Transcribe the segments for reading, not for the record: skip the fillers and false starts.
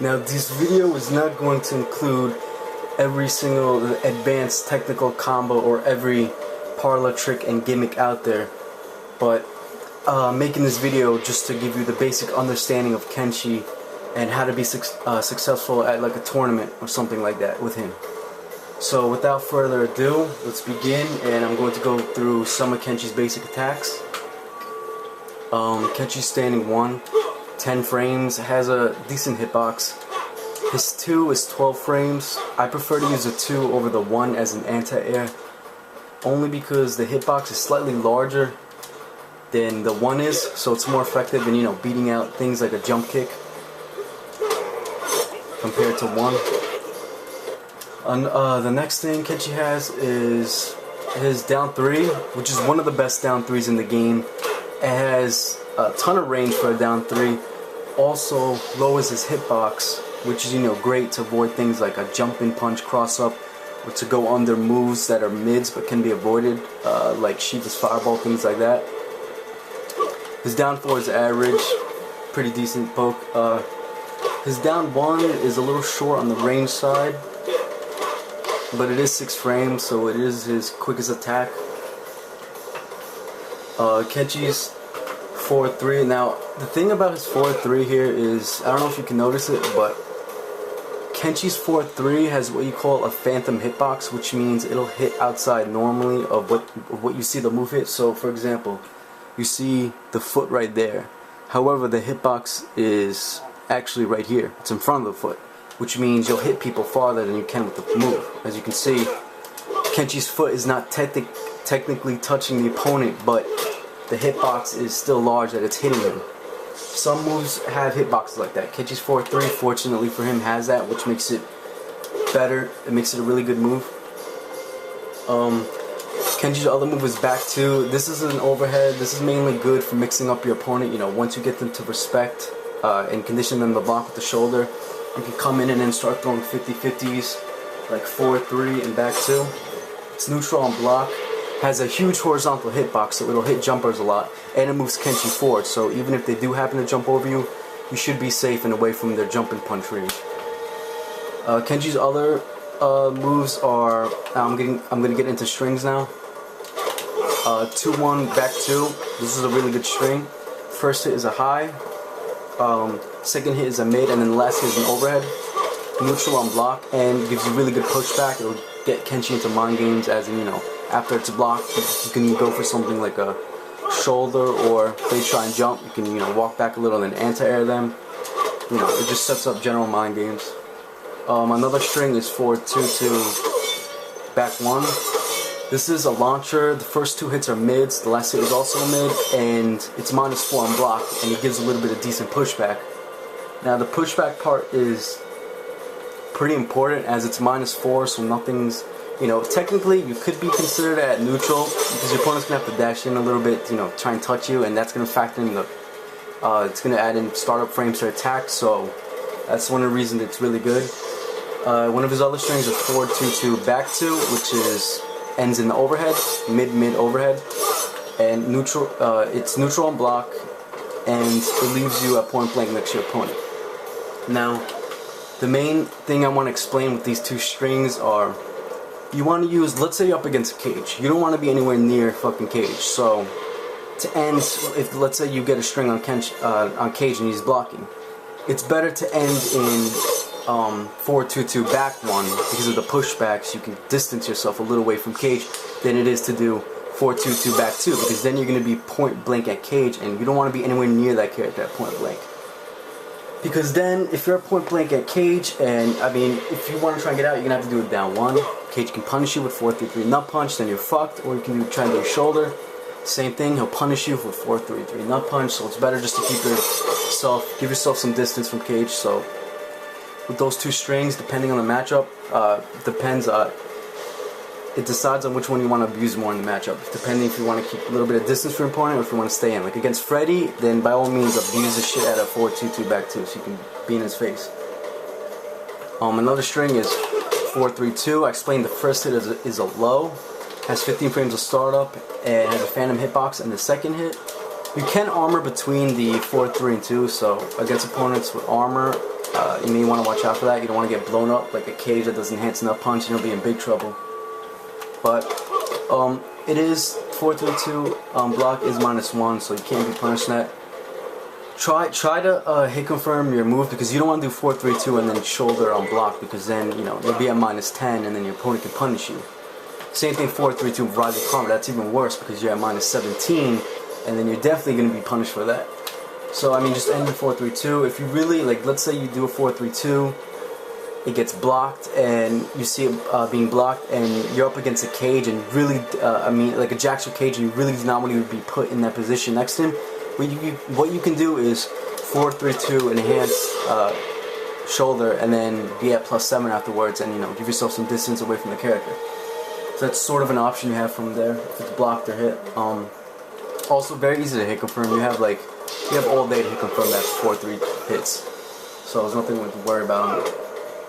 Now this video is not going to include every single advanced technical combo or every parlor trick and gimmick out there, but making this video just to give you the basic understanding of Kenshi and how to be successful at like a tournament or something like that with him. So without further ado, let's begin, and I'm going to go through some of Kenshi's basic attacks. Kenshi's standing 1, 10 frames, has a decent hitbox. His 2 is 12 frames. I prefer to use the 2 over the 1 as an anti-air, only because the hitbox is slightly larger than the 1 is, so it's more effective in, beating out things like a jump kick compared to 1. The next thing Kenshi has is his down 3, which is one of the best down 3s in the game. It has a ton of range for a down 3. Also lowers his hitbox, which is great to avoid things like a jumping punch cross up, or to go under moves that are mids but can be avoided, like Shiva's fireball, things like that. His down 4 is average, pretty decent poke. His down 1 is a little short on the range side, but it is 6 frames, so it is his quickest attack. Kenshi's 4-3. Now, the thing about his 4-3 here is, I don't know if you can notice it, but Kenshi's 4-3 has what you call a phantom hitbox, which means it'll hit outside normally of what you see the move hit. So, for example, you see the foot right there. However, the hitbox is actually right here. It's in front of the foot, which means you'll hit people farther than you can with the move. As you can see, Kenshi's foot is not technically touching the opponent, but the hitbox is still large that it's hitting him. Some moves have hitboxes like that. Kenshi's 4-3, fortunately for him, has that, which makes it better. It makes it a really good move. Kenshi's other move is back 2. This is an overhead. This is mainly good for mixing up your opponent. Once you get them to respect and condition them to block with the shoulder, you can come in and then start throwing 50-50s, like 4-3 and back 2. It's neutral on block. Has a huge horizontal hitbox, so it'll hit jumpers a lot, and it moves Kenshi forward, so even if they do happen to jump over you, you should be safe and away from their jumping punch range. Kenshi's other moves are, I'm gonna get into strings now. 2-1 back 2. This is a really good string. First hit is a high, second hit is a mid, and then the last hit is an overhead. Neutral on block, and gives you really good pushback. It'll get Kenshi into mind games, as in, after it's blocked, you can go for something like a shoulder, or if they try and jump, you can walk back a little and anti-air them. It just sets up general mind games. Another string is 4-2-2 back 1. This is a launcher. The first 2 hits are mids, the last hit is also a mid, and it's -4 on block, and it gives a little bit of decent pushback. Now the pushback part is pretty important, as it's -4, so nothing's, technically you could be considered at neutral, because your opponent's gonna have to dash in a little bit, try and touch you, and that's gonna factor in the, it's gonna add in startup frames to attack, so that's one of the reasons it's really good. One of his other strings is 4-2-2 back 2, which ends in the overhead, mid overhead, and neutral. It's neutral on block, and it leaves you at point blank next to your opponent. Now, the main thing I want to explain with these 2 strings are, you want to use, let's say you're up against a cage. You don't want to be anywhere near fucking cage. So, to end, if let's say you get a string on cage and he's blocking, it's better to end in 4-2-2 back 1 because of the pushbacks. You can distance yourself a little way from cage than it is to do 4-2-2 back 2, because then you're going to be point blank at cage, and you don't want to be anywhere near that character at point blank. Because then, if you're at point blank at cage, and if you want to try and get out, you're going to have to do it down 1. Cage can punish you with 4-3-3 nut punch, then you're fucked. Or you can try and do a shoulder. Same thing, he'll punish you with 4-3-3 nut punch, so it's better just to give yourself some distance from cage. So, with those 2 strings, depending on the matchup, it decides on which one you want to abuse more in the matchup, depending if you want to keep a little bit of distance from your opponent or if you want to stay in. Like against Freddy, then by all means abuse the shit out of 4-2-2 back 2 so you can be in his face. Another string is 4-3-2. I explained the first hit is a low, has 15 frames of startup, and has a phantom hitbox, and the second hit, you can armor between the 4, 3, and 2, so against opponents with armor, You may want to watch out for that. You don't want to get blown up like a cage that doesn't enhance enough punch, and you'll be in big trouble. But it is 432. Block is -1, so you can't be punished that. Try to hit confirm your move, because you don't want to do 432 and then shoulder on block, because then you'll be at -10 and then your opponent can punish you. Same thing 432 rise of karma. That's even worse, because you're at -17 and then you're definitely going to be punished for that. So I mean, just end the 432. If you really like, let's say you do a 432, it gets blocked and you see it being blocked, and you're up against a cage, and really I mean like a jackshot cage, and you really do not want to be put in that position next to him. What you can do is 432 enhance shoulder, and then be at +7 afterwards, and give yourself some distance away from the character. So that's sort of an option you have from there if it's blocked or hit. Also very easy to hit confirm. You have all day to hit confirm that 4-3 hits. So there's nothing to worry about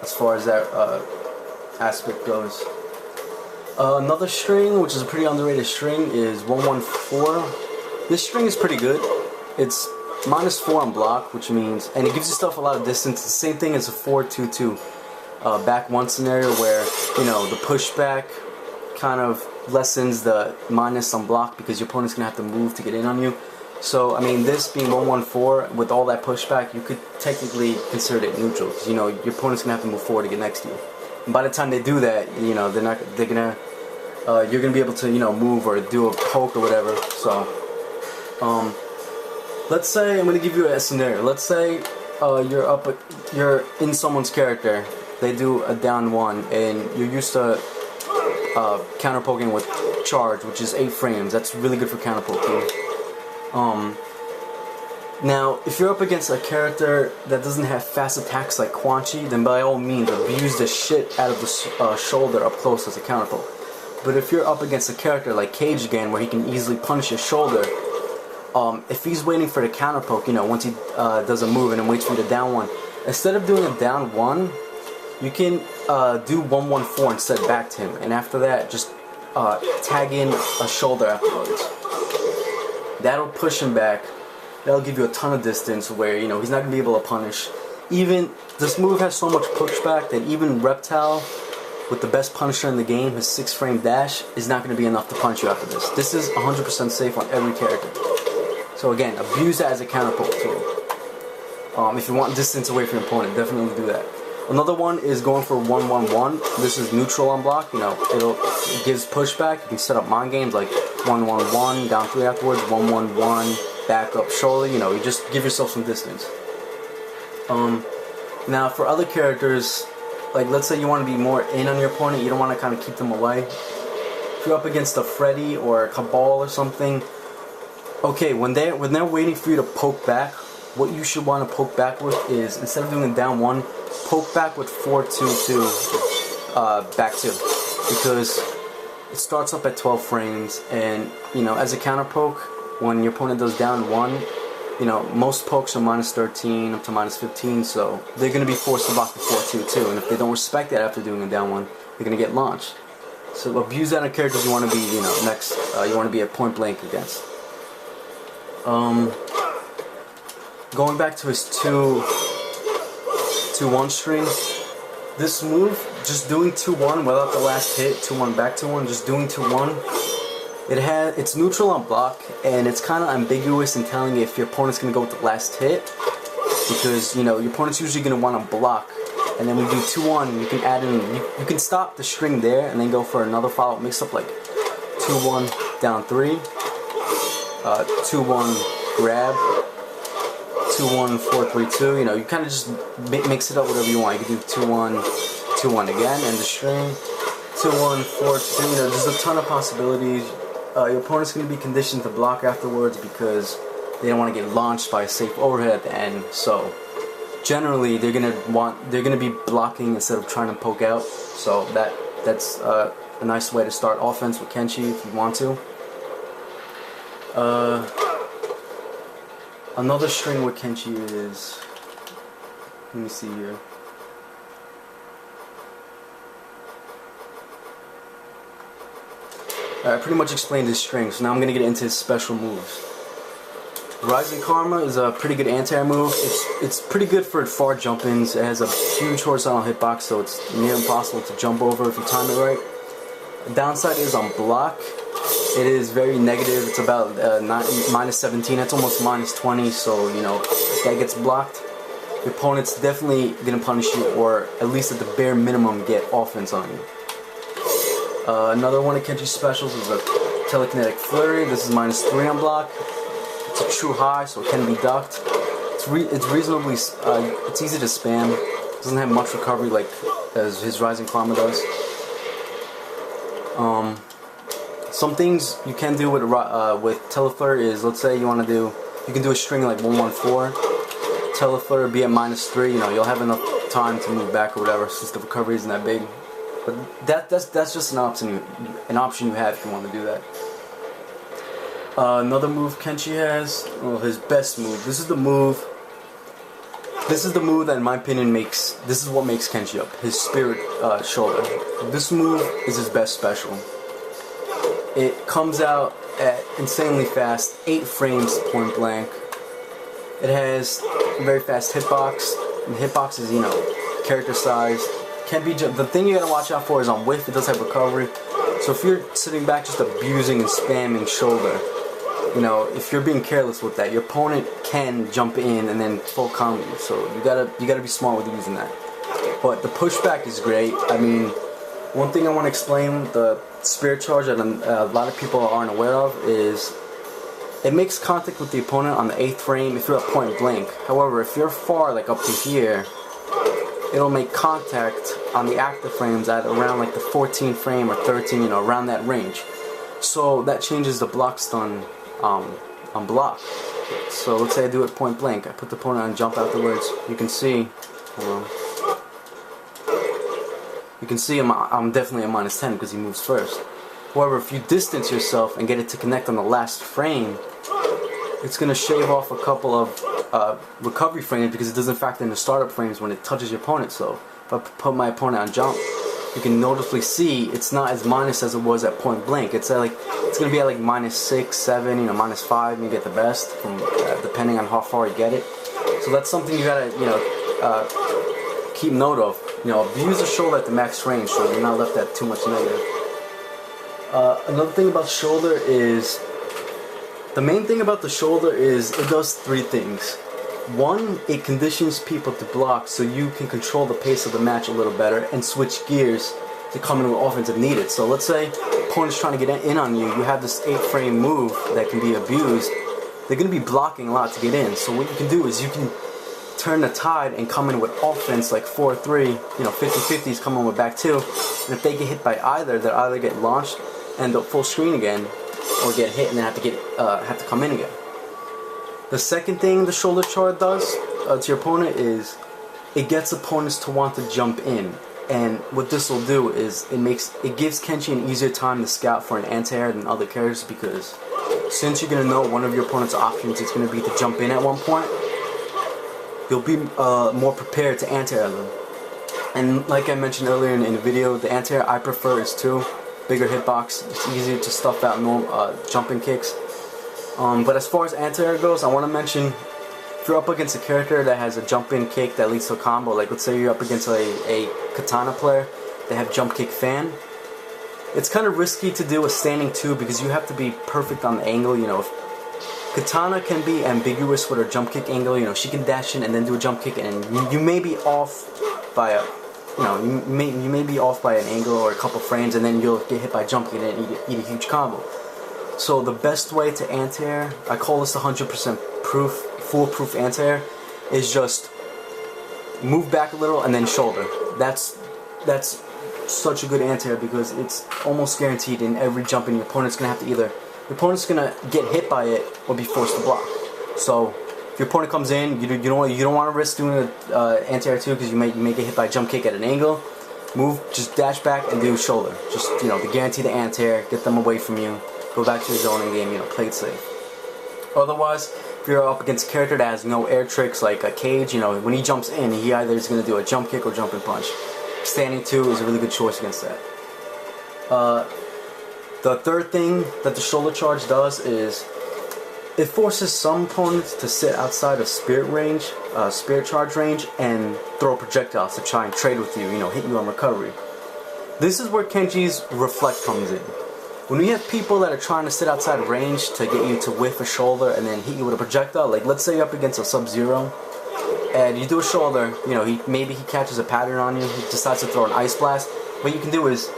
as far as that aspect goes. Another string, which is a pretty underrated string, is 114. This string is pretty good. It's -4 on block, which means, and it gives yourself a lot of distance. It's the same thing as a 422 back one scenario, where the pushback kind of lessens the minus on block, because your opponent's gonna have to move to get in on you. So I mean, this being 114 with all that pushback, you could technically consider it neutral, because your opponent's gonna have to move forward to get next to you. And by the time they do that, you're gonna be able to move or do a poke or whatever. So let's say I'm gonna give you a scenario. Let's say you're in someone's character. They do a down 1, and you're used to counter poking with charge, which is 8 frames. That's really good for counter poking. Now, if you're up against a character that doesn't have fast attacks like Kenshi, then by all means abuse the shit out of the shoulder up close as a counter poke. But if you're up against a character like Cage again, where he can easily punish your shoulder, if he's waiting for the counter poke, once he does a move and then waits for you to down 1, instead of doing a down 1, you can do 114 instead back to him, and after that just tag in a shoulder afterwards. That'll push him back. That'll give you a ton of distance where he's not gonna be able to punish. Even this move has so much pushback that even Reptile, with the best punisher in the game, his 6-frame dash, is not gonna be enough to punch you after this. This is 100% safe on every character. So again, abuse that as a counter poke tool. If you want distance away from your opponent, definitely do that. Another one is going for 111. This is neutral on block. It gives pushback. You can set up mind games like 111, down 3 afterwards, 111, back up shoulder. You just give yourself some distance. Now for other characters, like let's say you want to be more in on your opponent, you don't want to kind of keep them away. If you're up against a Freddy or a Cabal or something, okay, when they're waiting for you to poke back, what you should want to poke back with is, instead of doing a down 1, poke back with 422 back 2, because it starts up at 12 frames, and as a counter poke, when your opponent does down 1, most pokes are -13 up to -15, so they're going to be forced to block the 422, and if they don't respect that after doing a down 1, they're going to get launched. So abuse that on characters you want to be next, you want to be at point blank against. Going back to his 2-1 string, this move, just doing 2-1 without the last hit, 2-1 back 2-1, just doing 2-1, it's neutral on block, and it's kind of ambiguous in telling you if your opponent's going to go with the last hit, because your opponent's usually going to want to block, and then when you do 2-1, you can add in, you can stop the string there and then go for another follow-up mix up, like 2-1 down 3, 2-1 grab, 2-1 4-3-2. You kind of just mix it up whatever you want. You can do 2-1 2-1 again, and the string 2-1 4-2. There's a ton of possibilities. Your opponent's going to be conditioned to block afterwards, because they don't want to get launched by a safe overhead at the end. So generally they're going to be blocking instead of trying to poke out. So that's a nice way to start offense with Kenshi if you want to. Another string with Kenshi is, let me see here. I pretty much explained his string, so now I'm going to get into his special moves. Rising Karma is a pretty good anti-air move. It's pretty good for far jump-ins. It has a huge horizontal hitbox, so it's near impossible to jump over if you time it right. The downside is on block. It is very negative. It's about minus 17. It's almost minus 20, so you know, if that gets blocked, your opponent's definitely going to punish you, or at least at the bare minimum get offense on you. Another one of Kenshi's specials is a Telekinetic Flurry. This is minus 3 on block. It's a true high, so it can be ducked. It's reasonably, it's easy to spam. It doesn't have much recovery like as his Rising Karma does. Some things you can do with Teleflare is, let's say you want to do, you can do a string like 114. Teleflare be at minus 3. You know, you'll have enough time to move back or whatever, since the recovery isn't that big. But that's just an option you have if you want to do that. Another move Kenshi has, well, his best move. This is the move that in my opinion this is what makes Kenshi up. His Spirit Shoulder. This move is his best special. It comes out at insanely fast, 8 frames point blank. It has a very fast hitbox. And the hitbox is, you know, character size. Can be the thing you gotta watch out for is on whiff. It does have recovery. So if you're sitting back just abusing and spamming shoulder, you know, if you're being careless with that, your opponent can jump in and then full combo you. So you gotta be smart with using that. But the pushback is great. I mean, one thing I want to explain, the Spirit Charge that a lot of people aren't aware of, is it makes contact with the opponent on the 8th frame if you're at point blank. However, if you're far, like up to here, it'll make contact on the active frames at around like the 14th frame or 13, you know, around that range. So that changes the block stun on block. So let's say I do it point blank. I put the opponent on jump afterwards. You can see, hold on. You can see I'm definitely at minus 10 because he moves first. However, if you distance yourself and get it to connect on the last frame, it's going to shave off a couple of recovery frames because it doesn't factor in the startup frames when it touches your opponent. So if I put my opponent on jump, you can noticeably see it's not as minus as it was at point blank. It's going to be at like minus 6, 7, you know, minus 5. You get the best from depending on how far you get it. So that's something you gotta, you know, keep note of. You know, abuse the shoulder at the max range so you're not left at too much negative. Another thing about shoulder is, the main thing about the shoulder is it does 3 things. 1, it conditions people to block so you can control the pace of the match a little better and switch gears to come in with offense if needed. So let's say opponent's trying to get in on you, you have this 8 frame move that can be abused. They're going to be blocking a lot to get in. So what you can do is you can turn the tide and come in with offense like 4-3, you know, 50-50s, come in with back 2. And if they get hit by either, they'll either get launched and they'll full screen again, or get hit and then have to come in again. The second thing the shoulder charge does to your opponent is it gets opponents to want to jump in. And what this will do is it gives Kenshi an easier time to scout for an anti-air than other characters, because since you're gonna know one of your opponent's options is gonna be to jump in at one point, you'll be more prepared to anti-air them. And like I mentioned earlier in the video, the anti-air I prefer is 2. Bigger hitbox, it's easier to stuff out normal jumping kicks. But as far as anti-air goes, I want to mention, if you're up against a character that has a jump-in kick that leads to a combo, like let's say you're up against a katana player that have jump kick fan, it's kind of risky to do a standing 2 because you have to be perfect on the angle. You know, if katana can be ambiguous with her jump kick angle, you know, she can dash in and then do a jump kick, and you may be off by a, you know, you may be off by an angle or a couple frames, and then you'll get hit by a jump kick and eat a huge combo. So the best way to anti-air, I call this 100% proof, foolproof anti-air, is just move back a little and then shoulder. That's such a good anti-air because it's almost guaranteed in every jump in your opponent's gonna have to either, your opponent's gonna get hit by it or be forced to block. So if your opponent comes in, you don't want to risk doing an anti-air 2 because you may get hit by a jump kick at an angle. Move, just dash back and do shoulder. Just, you know, to guarantee the anti-air, get them away from you. Go back to your zoning game, you know, play it safe. Otherwise, if you're up against a character that has no air tricks like a Cage, you know, when he jumps in, he either is going to do a jump kick or jumping punch. Standing 2 is a really good choice against that. The third thing that the shoulder charge does is It forces some opponents to sit outside of spirit range, spirit charge range, and throw projectiles to try and trade with you, you know, hit you on recovery. This is where Kenshi's reflect comes in. When we have people that are trying to sit outside of range to get you to whiff a shoulder and then hit you with a projectile, like let's say you're up against a Sub-Zero, and you do a shoulder, you know, maybe he catches a pattern on you, he decides to throw an Ice Blast. What you can do is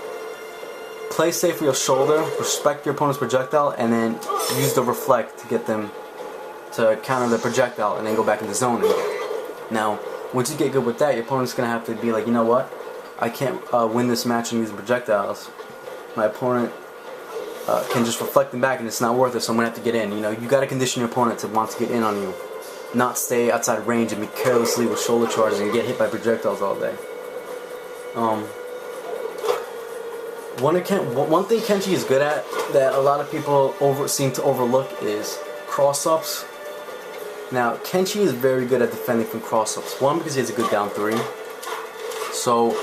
play safe with your shoulder, respect your opponent's projectile, and then use the reflect to get them to counter the projectile and then go back into zoning. Now, once you get good with that, your opponent's going to have to be like, you know what, I can't win this match using projectiles. My opponent can just reflect them back and it's not worth it, so I'm going to have to get in. You know, you got to condition your opponent to want to get in on you, not stay outside range and be carelessly with shoulder charges and get hit by projectiles all day. One thing Kenshi is good at that a lot of people seem to overlook is cross-ups. Now, Kenshi is very good at defending from cross-ups. One, because he has a good down 3. So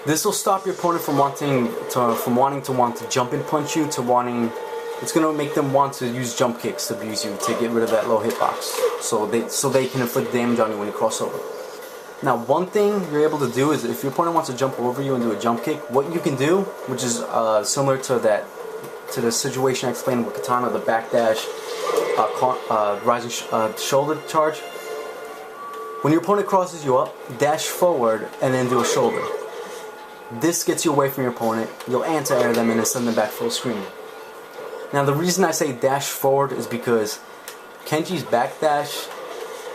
this will stop your opponent from wanting to jump and punch you to wanting. It's gonna make them want to use jump kicks to abuse you to get rid of that low hitbox. So they can inflict damage on you when you cross over. Now, one thing you're able to do is if your opponent wants to jump over you and do a jump kick, what you can do, which is similar to the situation I explained with Katana, the backdash, rising shoulder charge. When your opponent crosses you up, dash forward and then do a shoulder. This gets you away from your opponent. You'll anti-air them and then send them back full screen. Now, the reason I say dash forward is because Kenshi's backdash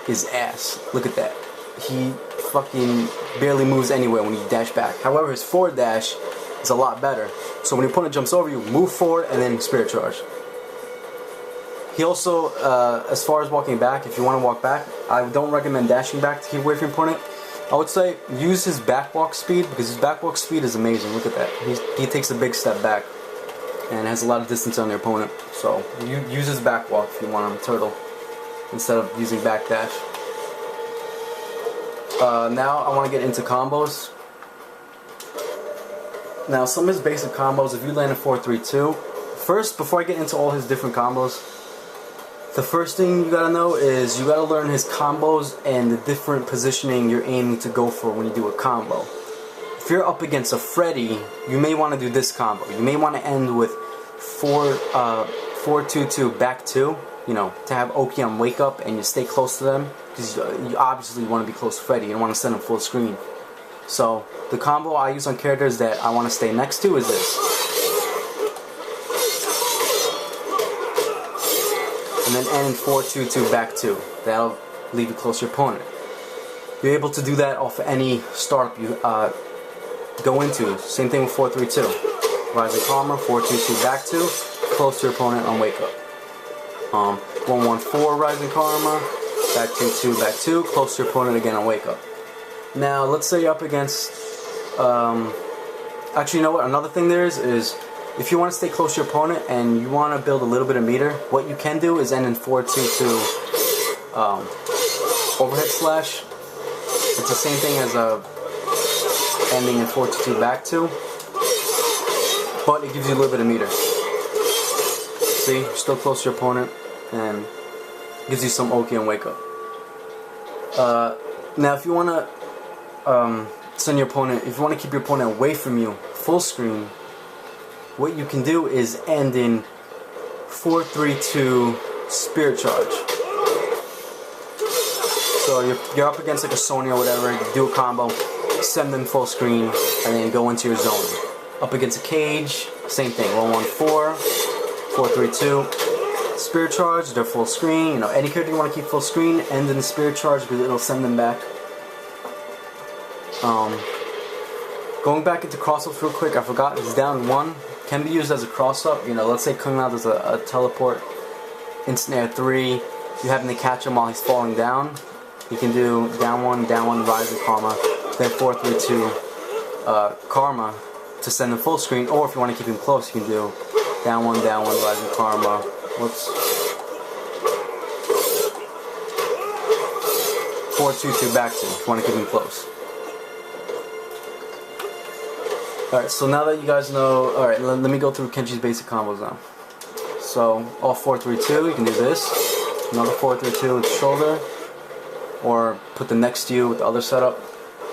is ass. Look at that. He fucking barely moves anywhere when you dash back. However, his forward dash is a lot better. So when your opponent jumps over you, move forward and then spirit charge. He also, as far as walking back, if you want to walk back, I don't recommend dashing back to keep away from your opponent. I would say use his back walk speed, because his back walk speed is amazing. Look at that. He takes a big step back and has a lot of distance on your opponent. So you use his back walk if you want him to turtle instead of using back dash. Now I want to get into combos. Now some of his basic combos, if you land a 4-3-2, first, before I get into all his different combos, the first thing you gotta know is you gotta learn his combos and the different positioning you're aiming to go for when you do a combo. If you're up against a Freddy, you may want to do this combo. You may want to end with 4-2-2 back 2, you know, to have Oki on wake up and you stay close to them, because you obviously want to be close to Freddy. You don't want to send him full screen. So the combo I use on characters that I want to stay next to is this. And then end 4-2-2 back 2. That'll leave you close to your opponent. You're able to do that off any startup you go into. Same thing with 4-3-2. Rising Karma, 4-2-2 back 2, close to your opponent on wake up. 1-1-4 Rising Karma, back 2-2 back 2, close to your opponent again on wake up. Now let's say you're up against actually, you know what, another thing there is if you want to stay close to your opponent and you want to build a little bit of meter, what you can do is end in 4-2-2 overhead slash. It's the same thing as ending in 4-2-2 back 2, but it gives you a little bit of meter. See, you're still close to your opponent and gives you some Oki and wake up. Now if you want to send your opponent, if you want to keep your opponent away from you full screen, what you can do is end in 4-3-2 spirit charge. So you're up against like a Sony or whatever, you do a combo, send them full screen, and then go into your zone. Up against a cage, same thing, 1-1-4, 4-3-2, spirit charge, they're full screen. You know, any character you want to keep full screen, end in the spirit charge because it'll send them back. Going back into cross-ups real quick, I forgot, it's down 1. Can be used as a cross-up. You know, let's say Kung Lao does a teleport, instant air 3, you happen to catch him while he's falling down. You can do down 1, rising Karma, then 4-3-2 Karma to send him full screen, or if you want to keep him close, you can do down 1, rising Karma. Whoops. 4-2-2 back 2 if you want to keep him close. Alright, so now that you guys know, alright, let me go through Kenshi's basic combos now. So, all 4-3-2, you can do this. Another 4-3-2 with shoulder. Or put the next to you with the other setup.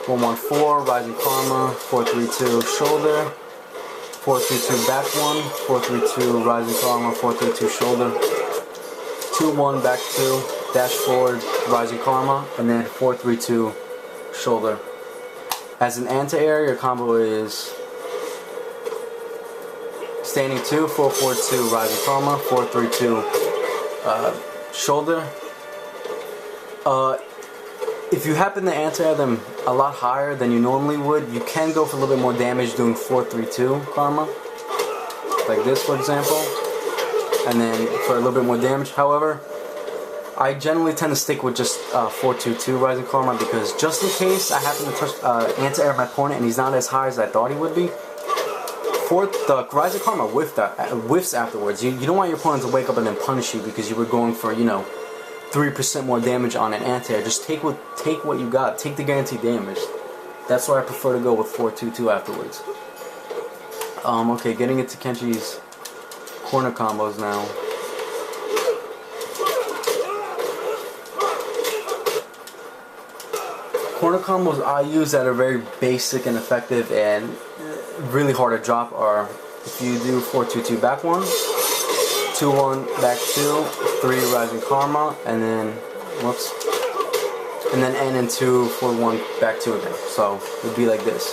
1-1-4, Rising Karma, 4-3-2 shoulder. 4-3-2 back 1, 4-3-2 Rising Karma, 4-3-2 shoulder. 2-1 back 2, dash forward, Rising Karma, and then 4-3-2 shoulder. As an anti-air, your combo is standing 2, 4-4-2 Rising Karma, 4-3-2 shoulder. If you happen to anti-air them a lot higher than you normally would, you can go for a little bit more damage doing 4-3-2 Karma, like this for example, and then for a little bit more damage. However, I generally tend to stick with just 4-2-2 Rising Karma, because just in case I happen to touch anti-air my opponent and he's not as high as I thought he would be, the Rising Karma whiffs afterwards. You don't want your opponent to wake up and then punish you because you were going for, you know, 3% more damage on an anti-air. Just take what you got. Take the guaranteed damage. That's why I prefer to go with 4-2-2 afterwards. Okay, getting into Kenshi's corner combos now. Corner combos I use that are very basic and effective and really hard to drop are, if you do 4-2-2 back 1, 2-1 back 2, 3 Rising Karma, and then whoops, and then N and 2 4-1 back 2 again. So it would be like this: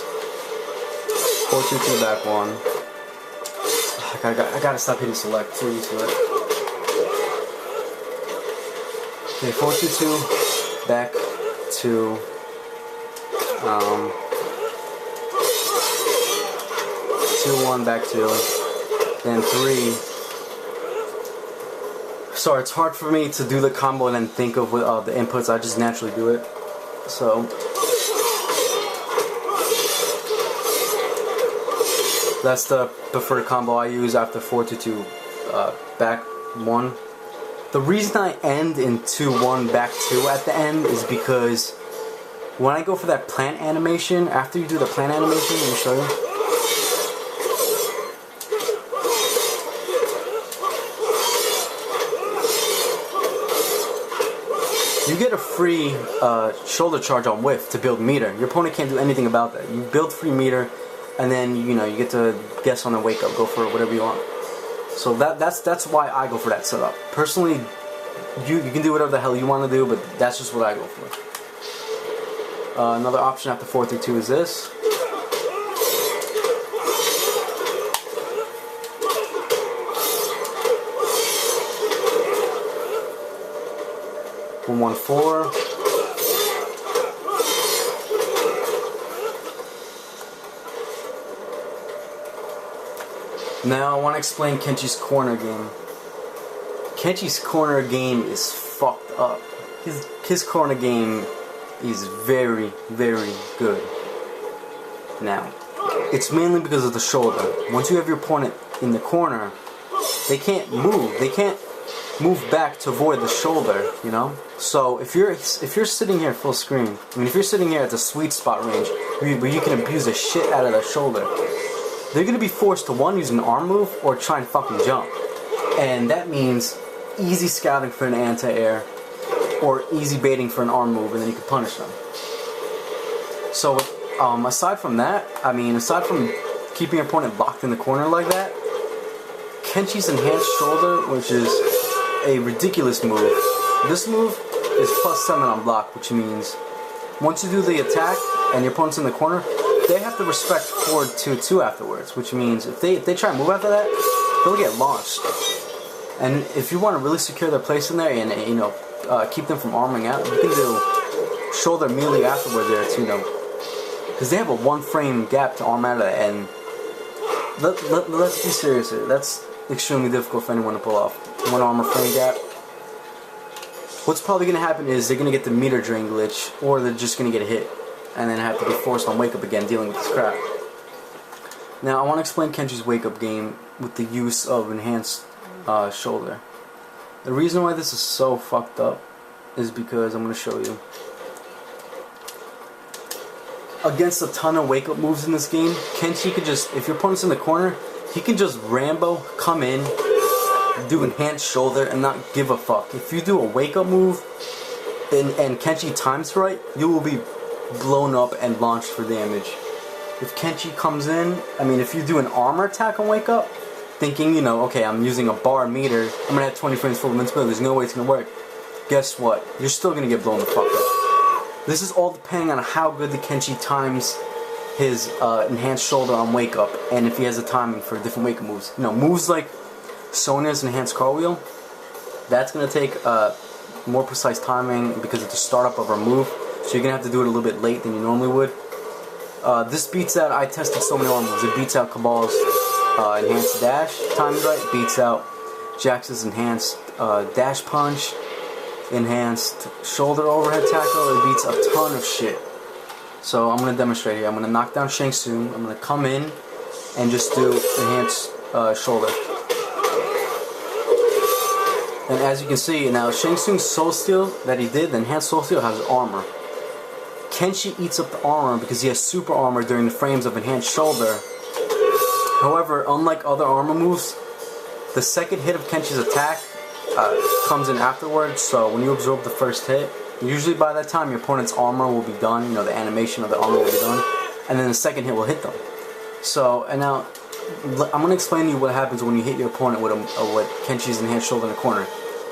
4-2-2 back 1. I gotta stop hitting select. So used to it. Okay, 4-2-2 back 2. 2-1 back 2, then 3. Sorry, it's hard for me to do the combo and then think of the inputs. I just naturally do it. So that's the preferred combo I use after 4-2-2 back 1. The reason I end in 2-1 back 2 at the end is because when I go for that plant animation, after you do the plant animation, let me show you. You get a free shoulder charge on whiff to build meter. Your opponent can't do anything about that. You build free meter, and then you get to guess on the wake up, go for it, whatever you want. So that's why I go for that setup. Personally, you can do whatever the hell you want to do, but that's just what I go for. Another option after 4-3-2 is this. One 1-4. Now I want to explain Kenshi's corner game. Kenshi's corner game is fucked up. His corner game is very, very good. Now, it's mainly because of the shoulder. Once you have your opponent in the corner, they can't move. They can't move back to avoid the shoulder, you know? So if you're sitting here full screen, I mean, if you're sitting here at the sweet spot range where you can abuse the shit out of the shoulder, they're gonna be forced to one, use an arm move or try and fucking jump. And that means easy scouting for an anti-air or easy baiting for an arm move, and then you can punish them. So aside from that, I mean, aside from keeping your opponent locked in the corner like that, Kenshi's enhanced shoulder, which is a ridiculous move. This move is +7 on block, which means once you do the attack and your opponent's in the corner, they have to respect forward 2-2 afterwards, which means if they try and move after that, they'll get launched. And if you want to really secure their place in there and keep them from arming out, you can do shoulder immediately afterward there too, because they have a 1 frame gap to arm out of that, and let's be serious here, that's extremely difficult for anyone to pull off. 1 armor frame gap. What's probably going to happen is they're going to get the meter drain glitch, or they're just going to get hit and then have to be forced on wake up again dealing with this crap. Now I want to explain Kenshi's wake up game with the use of enhanced shoulder. The reason why this is so fucked up is because I'm going to show you. Against a ton of wake up moves in this game, Kenshi could just, if your opponent's in the corner, he can just Rambo come in, do enhanced shoulder and not give a fuck. If you do a wake up move and Kenshi times right, you will be blown up and launched for damage. If Kenshi comes in, I mean, if you do an armor attack on wake up, thinking, you know, okay, I'm using a bar meter, I'm gonna have 20 frames full of invincibility, there's no way it's gonna work. Guess what? You're still gonna get blown the fuck up. This is all depending on how good the Kenshi times his enhanced shoulder on wake up, and if he has a timing for different wake up moves. You know, moves like Sonya's enhanced cartwheel, that's gonna take more precise timing because it's the startup of our move, so you're gonna have to do it a little bit late than you normally would. This beats out, I tested so many armor moves, it beats out Cabal's enhanced dash, timed right, beats out Jax's enhanced dash punch, enhanced shoulder overhead tackle, it beats a ton of shit. So I'm going to demonstrate here. I'm going to knock down Shang Tsung, I'm going to come in and just do enhanced shoulder. And as you can see, now Shang Tsung's Soul Steal that he did, the enhanced Soul Steal has armor. Kenshi eats up the armor because he has super armor during the frames of enhanced shoulder. However, unlike other armor moves, the second hit of Kenshi's attack comes in afterwards, so when you absorb the first hit, usually by that time your opponent's armor will be done, you know, the animation of the armor will be done, and then the second hit will hit them. So, and now, I'm going to explain to you what happens when you hit your opponent with Kenshi's enhanced shoulder in the corner.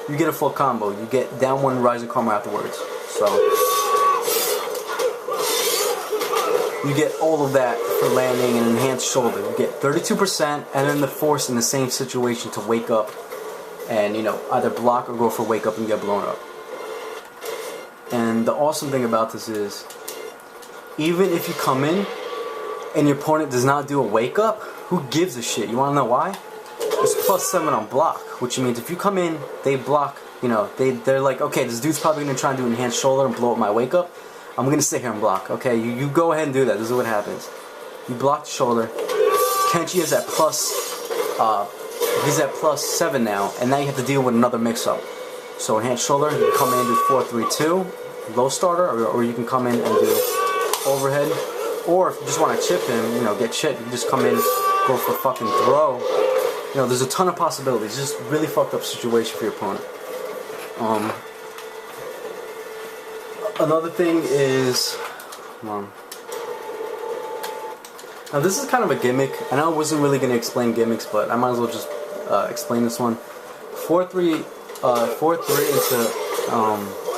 You get a full combo, you get down one rising karma afterwards, so you get all of that for landing an enhanced shoulder. You get 32% and then the force in the same situation to wake up and, you know, either block or go for wake up and get blown up. And the awesome thing about this is, even if you come in and your opponent does not do a wake up, who gives a shit? You want to know why? It's +7 on block, which means if you come in, they block, you know, they're like, okay, this dude's probably going to try and do enhanced shoulder and blow up my wake up. I'm going to sit here and block. Okay, you go ahead and do that. This is what happens. You block the shoulder. Kenshi is at he's at +7 now, and now you have to deal with another mix-up. So enhanced shoulder, you can come in and do 4-3-2, low starter, or you can come in and do overhead. Or if you just want to chip him, you know, get shit, you can just come in, go for fucking throw. You know, there's a ton of possibilities. It's just really fucked up situation for your opponent. Another thing is, now this is kind of a gimmick. I know I wasn't really going to explain gimmicks, but I might as well just explain this one. 4-3 into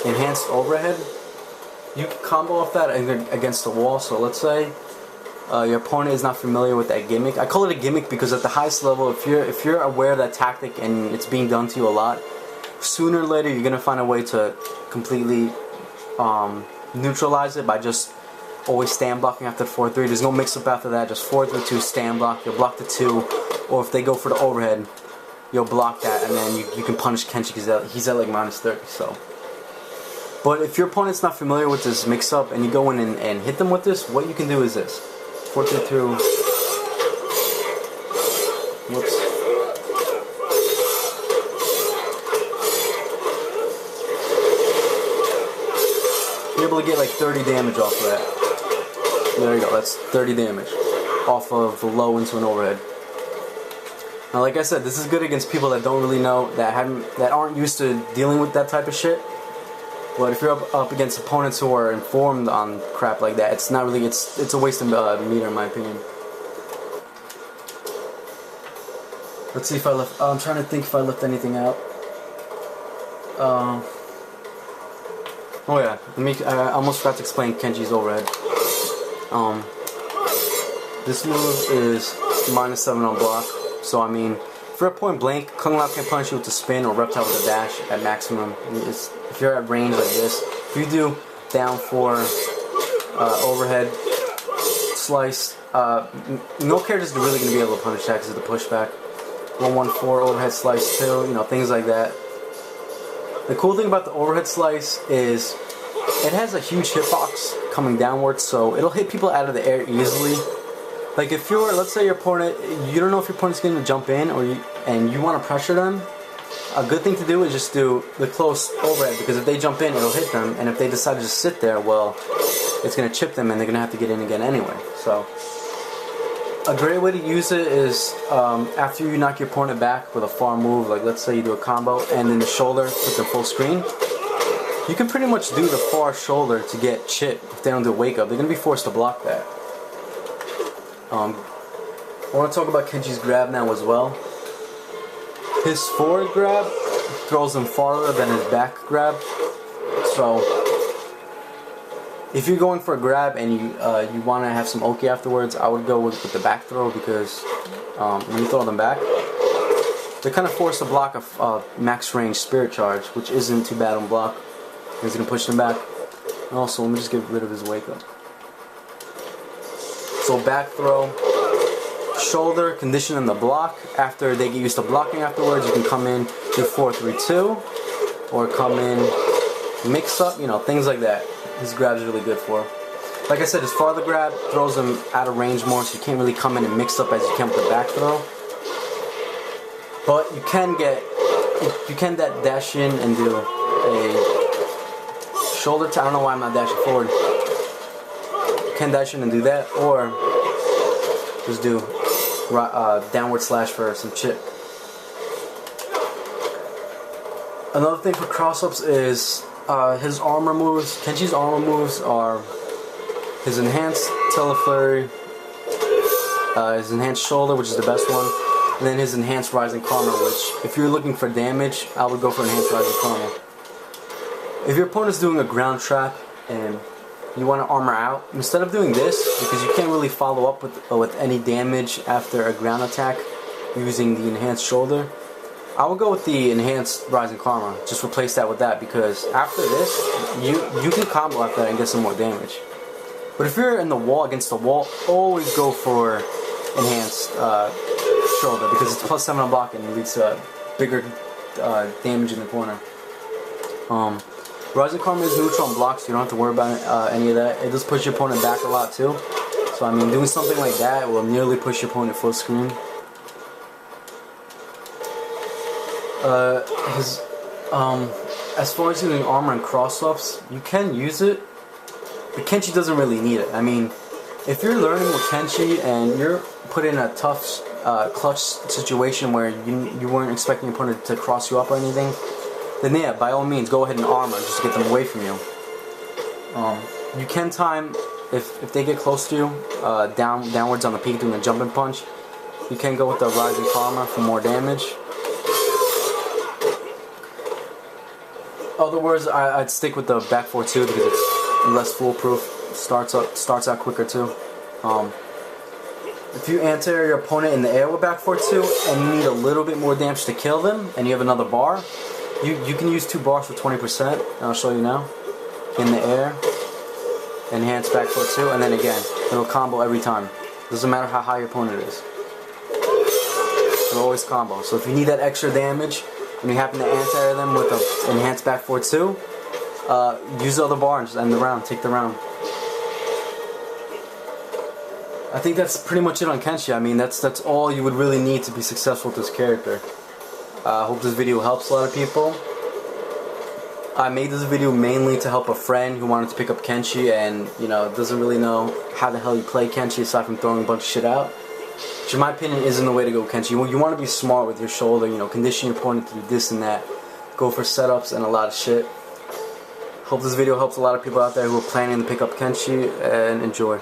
enhanced overhead. You can combo off that against the wall. So let's say your opponent is not familiar with that gimmick. I call it a gimmick because at the highest level, if you're aware of that tactic and it's being done to you a lot, sooner or later you're going to find a way to completely neutralize it by just always stand blocking after the 4-3. There's no mix up after that, just 4-3-2 stand block. You'll block the 2, or if they go for the overhead, you'll block that, and then you can punish Kenshi because he's at like -30. So, but if your opponent's not familiar with this mix up and you go in and hit them with this, what you can do is this: 4-3-2. Whoops. You're able to get like 30 damage off of that. There you go, that's 30 damage off of the low into an overhead. Now, like I said, this is good against people that don't really know, that aren't used to dealing with that type of shit. But if you're up against opponents who are informed on crap like that, it's not really, it's a waste of meter in my opinion. Let's see if I left. I'm trying to think if I left anything out. Oh yeah, I almost forgot to explain Kenshi's overhead. This move is -7 on block, so I mean, if you're at point blank, Kung Lao can punish you with a spin or reptile with a dash at maximum. If you're at range like this, if you do down 4 overhead slice, no characters are really going to be able to punish that because of the pushback. 1-1-4 overhead slice too, you know, things like that. The cool thing about the overhead slice is it has a huge hitbox coming downwards, so it'll hit people out of the air easily. Like if you're, let's say your opponent, you don't know if your opponent's going to jump in and you want to pressure them, a good thing to do is just do the close overhead, because if they jump in, it'll hit them, and if they decide to just sit there, well, it's going to chip them and they're going to have to get in again anyway. So A great way to use it is after you knock your opponent back with a far move, like let's say you do a combo and then the shoulder with the full screen, you can pretty much do the far shoulder to get chip if they don't do a wake up. They're going to be forced to block that. I want to talk about Kenshi's grab now as well. His forward grab throws him farther than his back grab. So if you're going for a grab and you want to have some Oki afterwards, I would go with the back throw, because when you throw them back, they're kind of forced to block a max range spirit charge, which isn't too bad on block. He's going to push them back. And also, let me just get rid of his wake up. So back throw, shoulder, condition in the block. After they get used to blocking afterwards, you can come in, do 4-3-2, or come in, mix up, you know, things like that. His grab is really good for. Like I said, his farther grab throws him out of range more, so you can't really come in and mix up as you can with the back throw. But you can dash in and do a shoulder I don't know why I'm not dashing forward. You can dash in and do that, or just do downward slash for some chip. Another thing for cross-ups is his armor moves. Kenshi's armor moves are his enhanced teleflurry, his enhanced shoulder, which is the best one, and then his enhanced rising karma, which if you're looking for damage, I would go for enhanced rising karma. If your opponent's doing a ground trap and you want to armor out, instead of doing this, because you can't really follow up with any damage after a ground attack using the enhanced shoulder, I would go with the enhanced rising karma. Just replace that with that, because after this, you can combo after that and get some more damage. But if you're in the wall, against the wall, always go for enhanced shoulder, because it's +7 on block and it leads to bigger damage in the corner. Rising Karma is neutral on blocks, so you don't have to worry about any of that. It does push your opponent back a lot too. So I mean, doing something like that will nearly push your opponent full screen. As far as using armor and cross-ups, you can use it, but Kenshi doesn't really need it. I mean, if you're learning with Kenshi and you're put in a tough clutch situation where you weren't expecting your opponent to cross you up or anything, then yeah, by all means, go ahead and armor just to get them away from you. You can time, if they get close to you, downwards on the peak doing a jumping punch, you can go with the Rising Karma for more damage. Otherwise, I'd stick with the back 4-2 because it's less foolproof, starts out quicker too. If you enter your opponent in the air with back 4-2 and you need a little bit more damage to kill them, and you have another bar, you can use 2 bars for 20%, and I'll show you now. In the air, enhance back 4-2, and then again, it'll combo every time. Doesn't matter how high your opponent is. It'll always combo. So if you need that extra damage, and you happen to anti them with an enhanced back 4-2, use the other bar and just end the round, take the round. I think that's pretty much it on Kenshi. I mean, that's all you would really need to be successful with this character. I hope this video helps a lot of people. I made this video mainly to help a friend who wanted to pick up Kenshi and, you know, doesn't really know how the hell you play Kenshi aside from throwing a bunch of shit out. Which in my opinion isn't the way to go with Kenshi. You want to be smart with your shoulder, you know, condition your opponent to do this and that. Go for setups and a lot of shit. Hope this video helps a lot of people out there who are planning to pick up Kenshi, and enjoy.